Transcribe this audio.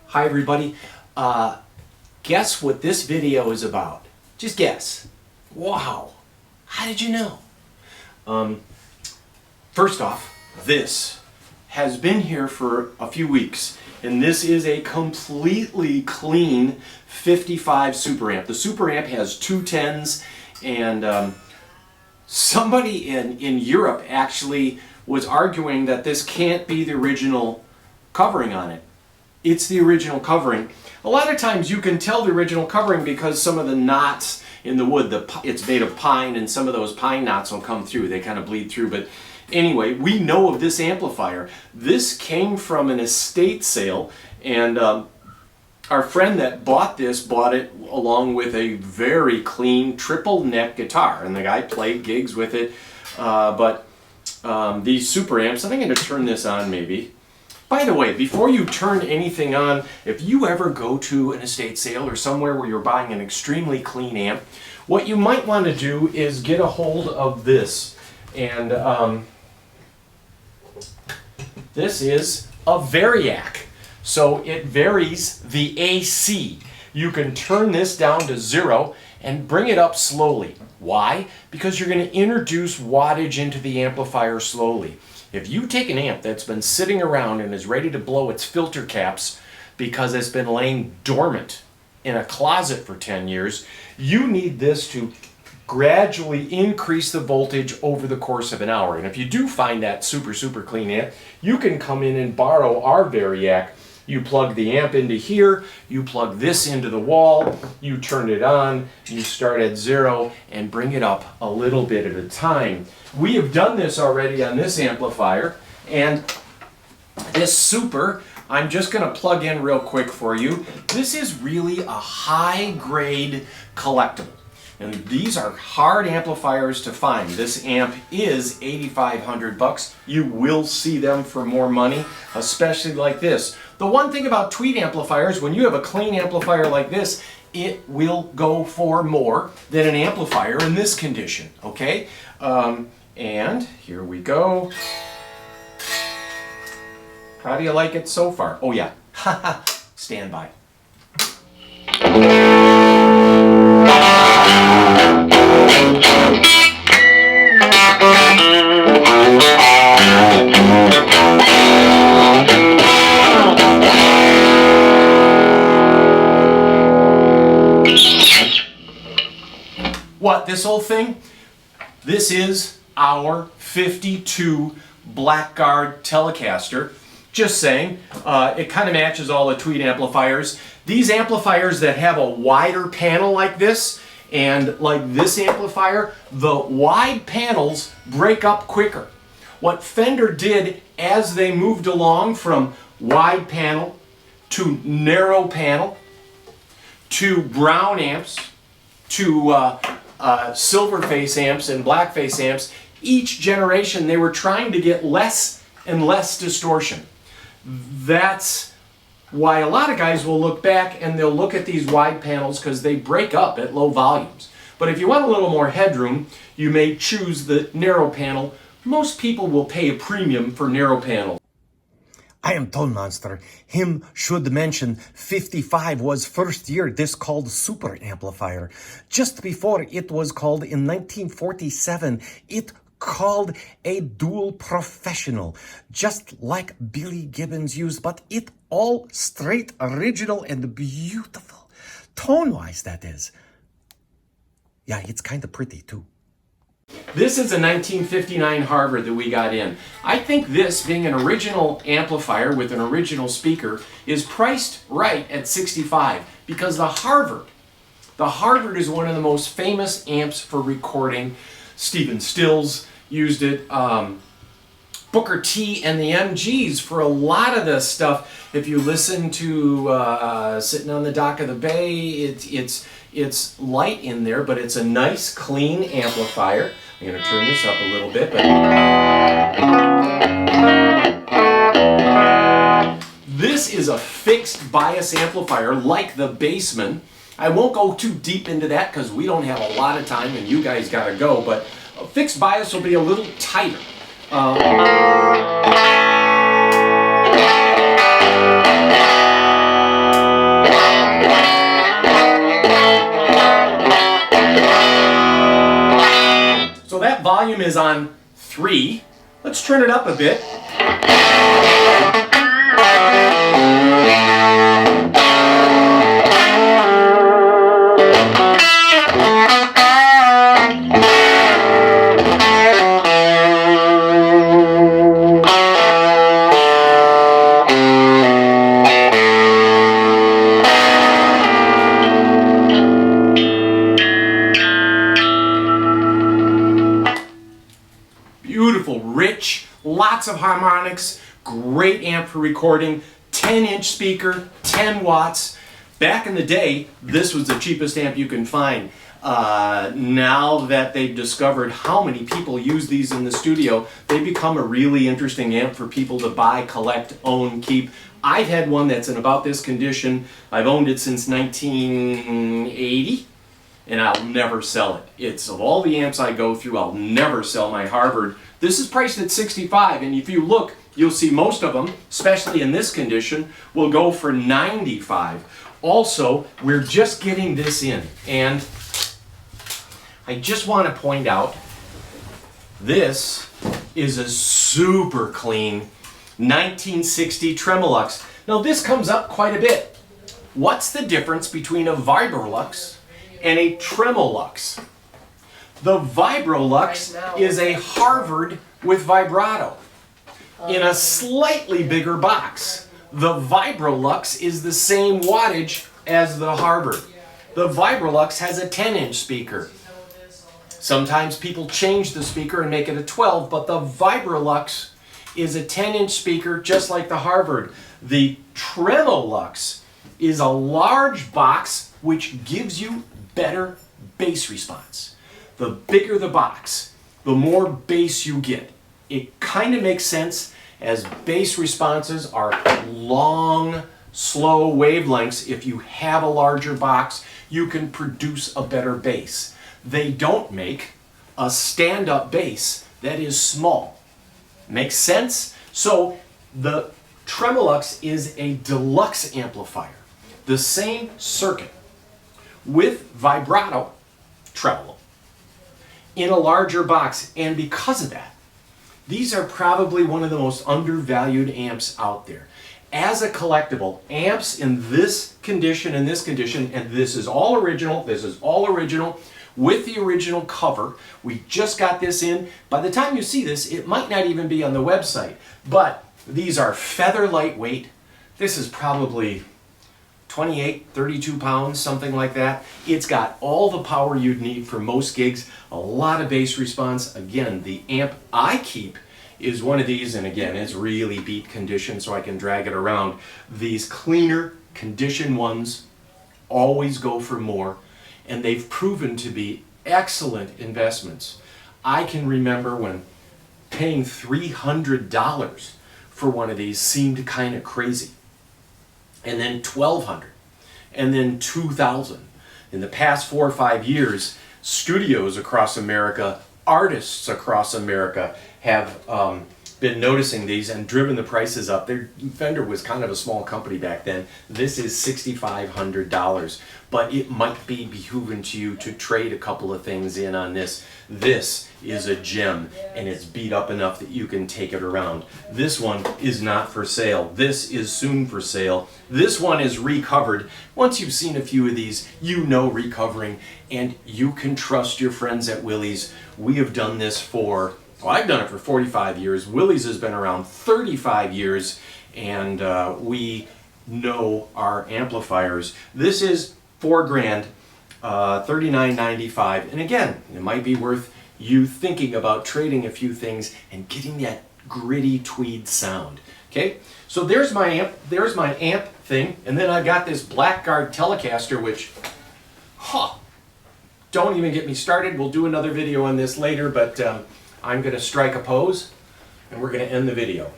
Hi everybody. Guess what this video is about? Just guess. Wow. How did you know? First off, this has been here for a few weeks, and this is a completely clean 55 Super Amp. The Super Amp has two 10s, and somebody in Europe actually was arguing that this can't be the original covering on it. It's the original covering. A lot of times you can tell the original covering because some of the knots in the wood, it's made of pine, and some of those pine knots will come through. They kind of bleed through. But anyway, we know of this amplifier. This came from an estate sale, and our friend that bought it along with a very clean triple neck guitar, and the guy played gigs with it. These Super Amps, I think I'm going to turn this on maybe. By the way, before you turn anything on, if you ever go to an estate sale or somewhere where you're buying an extremely clean amp, what you might want to do is get a hold of this. And this is a Variac. So it varies the AC. You can turn this down to 0 and bring it up slowly. Why? Because you're going to introduce wattage into the amplifier slowly. If you take an amp that's been sitting around and is ready to blow its filter caps because it's been laying dormant in a closet for 10 years, you need this to gradually increase the voltage over the course of an hour. And if you do find that super clean amp, you can come in and borrow our Variac. You plug the amp into here, you plug this into the wall, you turn it on, you start at 0 and bring it up a little bit at a time. We have done this already on this amplifier, and this Super, I'm just going to plug in real quick for you. This is really a high-grade collectible. And these are hard amplifiers to find. This amp is $8,500. You will see them for more money, especially like this. The one thing about Tweed amplifiers, when you have a clean amplifier like this, it will go for more than an amplifier in this condition, okay? And here we go. How do you like it so far? Oh yeah, stand by. What, this whole thing? This is our 52 BlackU Telecaster. Just saying, it kind of matches all the Tweed amplifiers. These amplifiers that have a wider panel like this, and like this amplifier, the wide panels break up quicker. What Fender did as they moved along from wide panel to narrow panel to brown amps to silver face amps and black face amps, each generation they were trying to get less and less distortion. That's why a lot of guys will look back and they'll look at these wide panels because they break up at low volumes. But if you want a little more headroom, you may choose the narrow panel. Most people will pay a premium for narrow panels. I am Tone Monster. Him should mention 55 was first year this called Super Amplifier. Just before it was called in 1947, it called a dual professional, just like Billy Gibbons used, but it all straight, original, and beautiful. Tone-wise, that is. Yeah, it's kind of pretty too. This is a 1959 Harvard that we got in. I think this, being an original amplifier with an original speaker, is priced right at $65 because the Harvard is one of the most famous amps for recording. Stephen Stills used it. Booker T and the MGs for a lot of this stuff. If you listen to Sitting on the Dock of the Bay, it's light in there, but it's a nice, clean amplifier. I'm going to turn this up a little bit. But this is a fixed bias amplifier like the Bassman. I won't go too deep into that because we don't have a lot of time and you guys got to go, but a fixed bias will be a little tighter. This, volume is on 3. Let's turn it up a bit. Beautiful, rich, lots of harmonics, great amp for recording, 10-inch speaker, 10 watts. Back in the day, this was the cheapest amp you can find. Now that they've discovered how many people use these in the studio, they become a really interesting amp for people to buy, collect, own, keep. I've had one that's in about this condition. I've owned it since 1980. And I'll never sell it. It's of all the amps I go through, I'll never sell my Harvard. This is priced at $65, and if you look, you'll see most of them, especially in this condition, will go for $95. Also, we're just getting this in, and I just want to point out, this is a super clean 1960 Tremolux. Now this comes up quite a bit. What's the difference between a Vibrolux and a Tremolux? The Vibrolux is a Harvard with vibrato in a slightly bigger box. The Vibrolux is the same wattage as the Harvard. The Vibrolux has a 10-inch speaker. Sometimes people change the speaker and make it a 12, but the Vibrolux is a 10-inch speaker just like the Harvard. The Tremolux is a large box which gives you better bass response. The bigger the box, the more bass you get. It kind of makes sense as bass responses are long, slow wavelengths. If you have a larger box, you can produce a better bass. They don't make a stand-up bass that is small. Makes sense? So the Tremolux is a deluxe amplifier. The same circuit with vibrato treble in a larger box, and because of that, these are probably one of the most undervalued amps out there. As a collectible, amps in this condition, and this is all original, with the original cover. We just got this in. By the time you see this, it might not even be on the website, but these are feather lightweight. This is probably 28, 32 pounds, something like that. It's got all the power you'd need for most gigs, a lot of bass response. Again, the amp I keep is one of these, and again, it's really beat condition, so I can drag it around. These cleaner condition ones always go for more, and they've proven to be excellent investments. I can remember when paying $300 for one of these seemed kind of crazy. And then $1,200, and then $2,000. In the past 4 or 5 years, studios across America, artists across America have been noticing these and driven the prices up. Fender was kind of a small company back then. This is $6,500, but it might be behooving to you to trade a couple of things in on this. This is a gem, and it's beat up enough that you can take it around. This one is not for sale. This is soon for sale. This one is recovered. Once you've seen a few of these, you know recovering, and you can trust your friends at Willie's. We have done this for, well, I've done it for 45 years. Willie's has been around 35 years, and we know our amplifiers. This is $4,000, $39.95, and again, it might be worth you thinking about trading a few things and getting that gritty tweed sound. Okay, so there's my amp thing, and then I've got this Blackguard Telecaster, which, don't even get me started. We'll do another video on this later, but I'm going to strike a pose, and we're going to end the video.